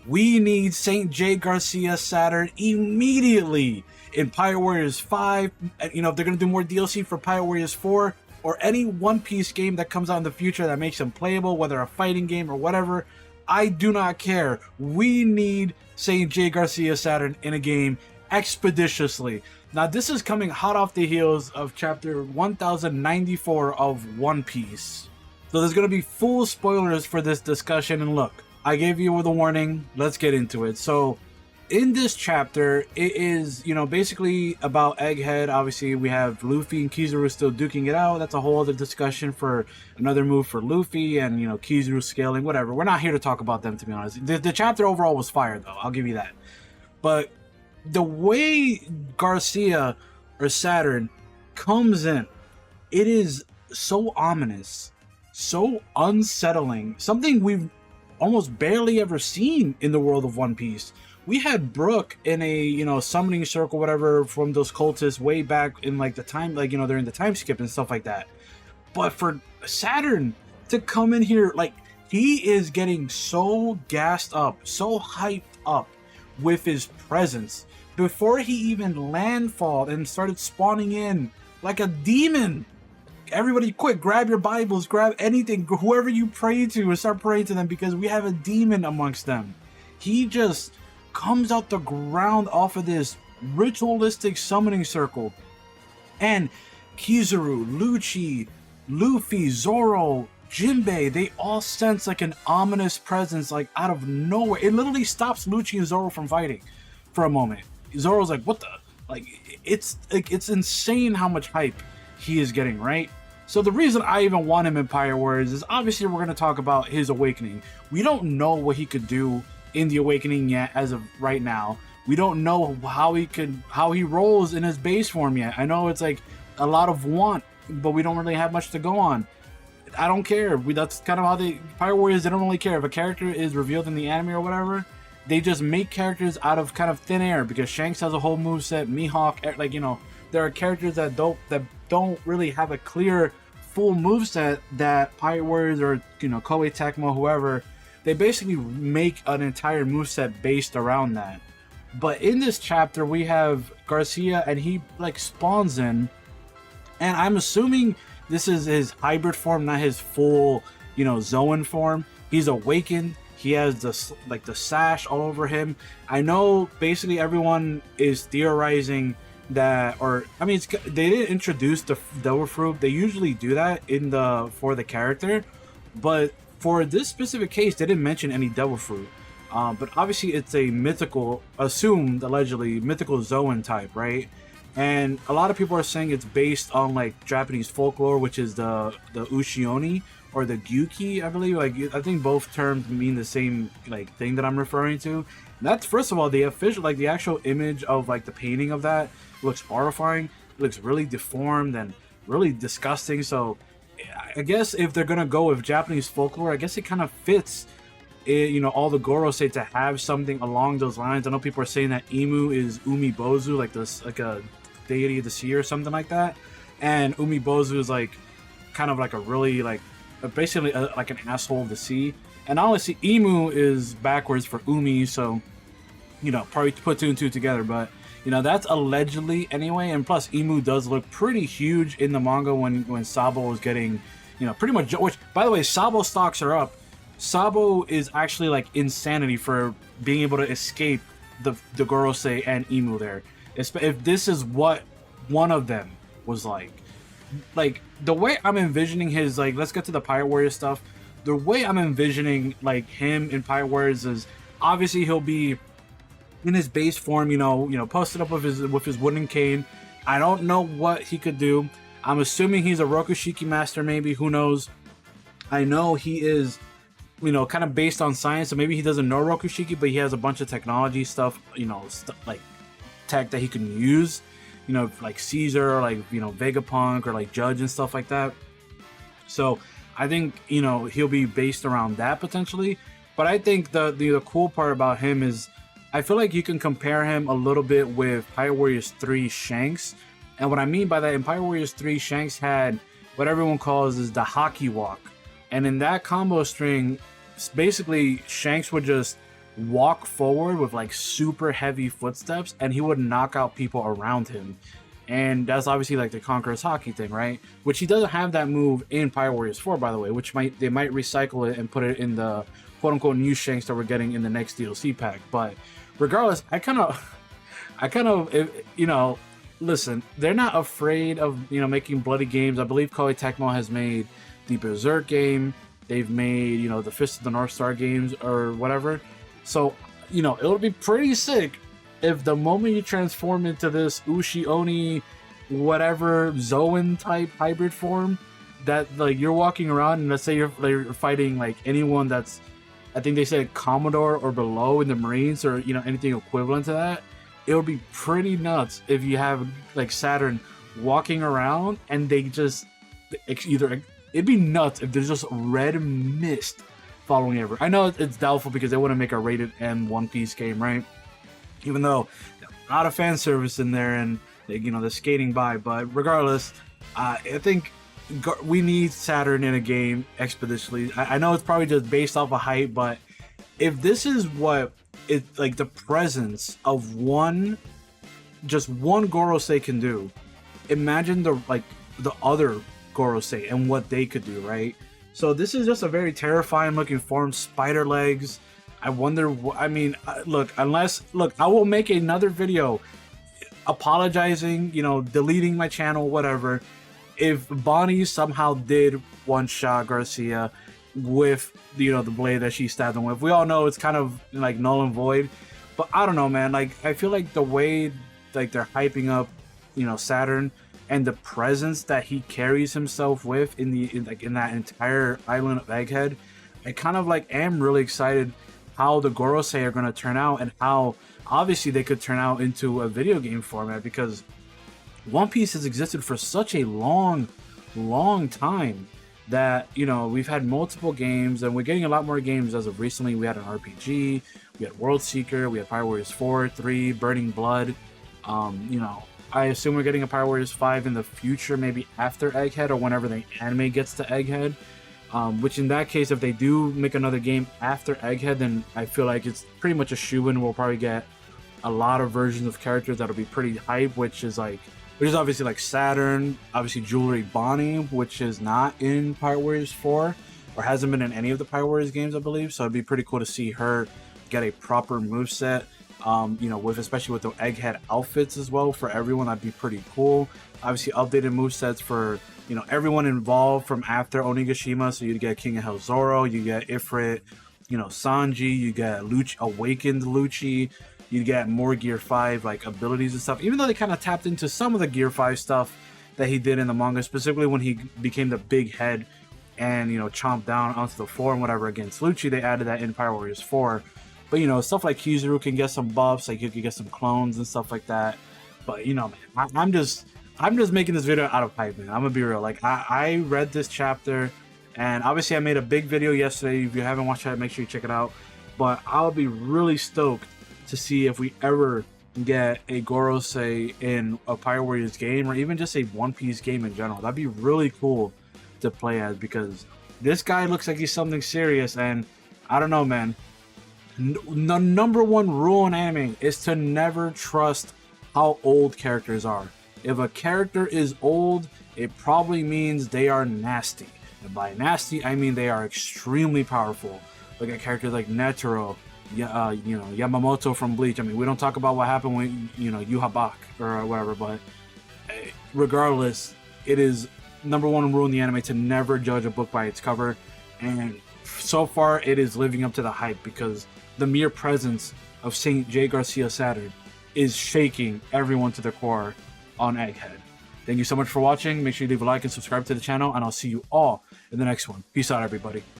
We need Saint J. Garcia Saturn immediately in Pirate Warriors 5. You know, if they're going to do more DLC for Pirate Warriors 4 or any One Piece game that comes out in the future that makes them playable, whether a fighting game or whatever, I do not care. We need Saint J. Garcia Saturn in a game expeditiously. Now, this is coming hot off the heels of chapter 1094 of One Piece. So there's going to be full spoilers for this discussion, and look, I gave you the warning. Let's get into it. So in this chapter, it is, you know, basically about Egghead. Obviously, we have Luffy and Kizaru still duking it out. That's a whole other discussion for another move for Luffy and, you know, Kizaru scaling, whatever. We're not here to talk about them, to be honest. The chapter overall was fire, though. I'll give you that. But the way Garcia or Saturn comes in, it is so ominous, so unsettling, something we've almost barely ever seen in the world of One Piece. We had Brook in a, you know, summoning circle, whatever, from those cultists way back in like the time, like, you know, during the time skip and stuff like that. But for Saturn to come in here, like, he is getting so gassed up, so hyped up with his presence before he even landfalled and started spawning in like a demon. Everybody quick, grab your Bibles, grab anything, whoever you pray to, and start praying to them, because we have a demon amongst them. He just comes out the ground off of this ritualistic summoning circle. And Kizaru, Lucci, Luffy, Zoro, Jinbei, they all sense like an ominous presence, like out of nowhere. It literally stops Lucci and Zoro from fighting for a moment. Zoro's like, what the? Like, it's insane how much hype he is getting, right? So the reason I even want him in Pirate Warriors is obviously we're going to talk about his awakening. We don't know what he could do in the awakening yet as of right now. We don't know how he rolls in his base form yet. I know it's like a lot of want, but we don't really have much to go on. I don't care. That's kind of how Pirate Warriors, they don't really care if a character is revealed in the anime or whatever. They just make characters out of kind of thin air, because Shanks has a whole moveset, Mihawk, like, you know, there are characters that don't really have a clear full moveset that Pirate Warriors or, you know, Koei Tecmo, whoever, they basically make an entire moveset based around that. But in this chapter, we have Garcia, and he like spawns in, and I'm assuming this is his hybrid form, not his full, you know, Zoan form. He's awakened. He has the sash all over him. I know basically everyone is theorizing that, or I mean, they didn't introduce the devil fruit. They usually do that for the character, but for this specific case, they didn't mention any devil fruit. But obviously, it's a mythical, assumed allegedly mythical Zoan type, right? And a lot of people are saying it's based on like Japanese folklore, which is the Ushioni or the Gyuki, I believe. Like, I think both terms mean the same like thing that I'm referring to. And that's, first of all, the official, like the actual image of like the painting of that looks horrifying. It looks really deformed and really disgusting. So I guess if they're gonna go with Japanese folklore, I guess it kind of fits, you know, all the Goro say to have something along those lines. I know people are saying that Imu is Umibozu, like this, like a deity of the sea or something like that, and Umibozu is like kind of like a really like basically like an asshole of the sea. And honestly, Imu is backwards for Umi, so, you know, probably put two and two together, but you know, that's allegedly anyway. And plus, Imu does look pretty huge in the manga when Sabo was getting, you know, pretty much, which, by the way, Sabo stocks are up. Sabo is actually like insanity for being able to escape the Gorosei and Imu there. If this is what one of them was like the way I'm envisioning his, like, let's get to the Pirate Warrior stuff. The way I'm envisioning like him in Pirate Warriors is obviously he'll be in his base form, you know, posted up with his wooden cane. I don't know what he could do. I'm assuming he's a Rokushiki master, maybe, who knows. I know he is, you know, kind of based on science, so maybe he doesn't know Rokushiki, but he has a bunch of technology stuff, you know, like tech that he can use, you know, like Caesar, or like, you know, Vegapunk, or like Judge and stuff like that. So I think, you know, he'll be based around that potentially. But I think the cool part about him is I feel like you can compare him a little bit with Pirate Warriors 3 Shanks. And what I mean by that, in Pirate Warriors 3, Shanks had what everyone calls is the hockey walk. And in that combo string, basically Shanks would just walk forward with like super heavy footsteps, and he would knock out people around him. And that's obviously like the Conqueror's Hockey thing, right? Which he doesn't have that move in Pirate Warriors 4, by the way, which they might recycle it and put it in the quote-unquote new Shanks that we're getting in the next DLC pack. But regardless, I kind of, you know, listen, they're not afraid of, you know, making bloody games. I believe Koei Tecmo has made the Berserk game. They've made, you know, the Fist of the North Star games or whatever. So, you know, it'll be pretty sick if the moment you transform into this Ushi Oni, whatever, Zoan type hybrid form, that like you're walking around and let's say you're fighting like anyone that's, I think they said Commodore or below in the Marines, or, you know, anything equivalent to that. It would be pretty nuts if you have like Saturn walking around and they just either, it'd be nuts if there's just red mist following ever. I know it's doubtful because they want to make a rated M One Piece game, right? Even though a lot of fan service in there and, you know, they're skating by. But regardless, I think we need Saturn in a game expeditiously. I know it's probably just based off of hype, but if this is what it's like, the presence of just one Gorosei can do, imagine the other Gorosei and what they could do, right? So this is just a very terrifying looking form, spider legs. I wonder, I mean, look, I will make another video apologizing, you know, deleting my channel, whatever, if Bonnie somehow did one-shot Garcia with, you know, the blade that she stabbed him with. We all know it's kind of like null and void, but I don't know, man. Like, I feel like the way like they're hyping up, you know, Saturn and the presence that he carries himself with in that entire island of Egghead, I kind of like am really excited how the Gorosei are going to turn out and how obviously they could turn out into a video game format, because One Piece has existed for such a long time that, you know, we've had multiple games and we're getting a lot more games as of recently. We had an RPG, we had World Seeker, we had Pirate Warriors 4, 3, Burning Blood. You know, I assume we're getting a Pirate Warriors 5 in the future, maybe after Egghead or whenever the anime gets to Egghead. Which in that case, if they do make another game after Egghead, then I feel like it's pretty much a shoo-in. We'll probably get a lot of versions of characters that'll be pretty hype, which is obviously like Saturn, obviously Jewelry Bonnie, which is not in Pirate Warriors 4 or hasn't been in any of the Pirate Warriors games, I believe. So it'd be pretty cool to see her get a proper moveset, you know, especially with the Egghead outfits as well for everyone. That'd be pretty cool. Obviously updated movesets for, you know, everyone involved from after Onigashima. So you get King of Hell Zoro, you get Ifrit, you know, Sanji, you get Awakened Lucci, you get more Gear 5 like abilities and stuff. Even though they kind of tapped into some of the Gear 5 stuff that he did in the manga, specifically when he became the big head and, you know, chomped down onto the floor and whatever against Lucci, they added that in Pirate Warriors 4. But, you know, stuff like Kizaru can get some buffs, like you can get some clones and stuff like that. But, you know, man, I'm just making this video out of hype, man. I'm gonna be real. Like, I read this chapter, and obviously I made a big video yesterday. If you haven't watched it, make sure you check it out. But I'll be really stoked to see if we ever get a Gorosei in a Pirate Warriors game, or even just a One Piece game in general. That'd be really cool to play as, because this guy looks like he's something serious. And I don't know, man. The number one rule in anime is to never trust how old characters are. If a character is old, it probably means they are nasty. And by nasty, I mean they are extremely powerful. Look at characters like Netero, you know, Yamamoto from Bleach. I mean, we don't talk about what happened when, you know, Yuhabak or whatever, but regardless, it is number one rule in the anime to never judge a book by its cover. And so far, it is living up to the hype, because the mere presence of Saint J. Garcia Saturn is shaking everyone to their core on Egghead. Thank you so much for watching. Make sure you leave a like and subscribe to the channel, and I'll see you all in the next one. Peace out, everybody.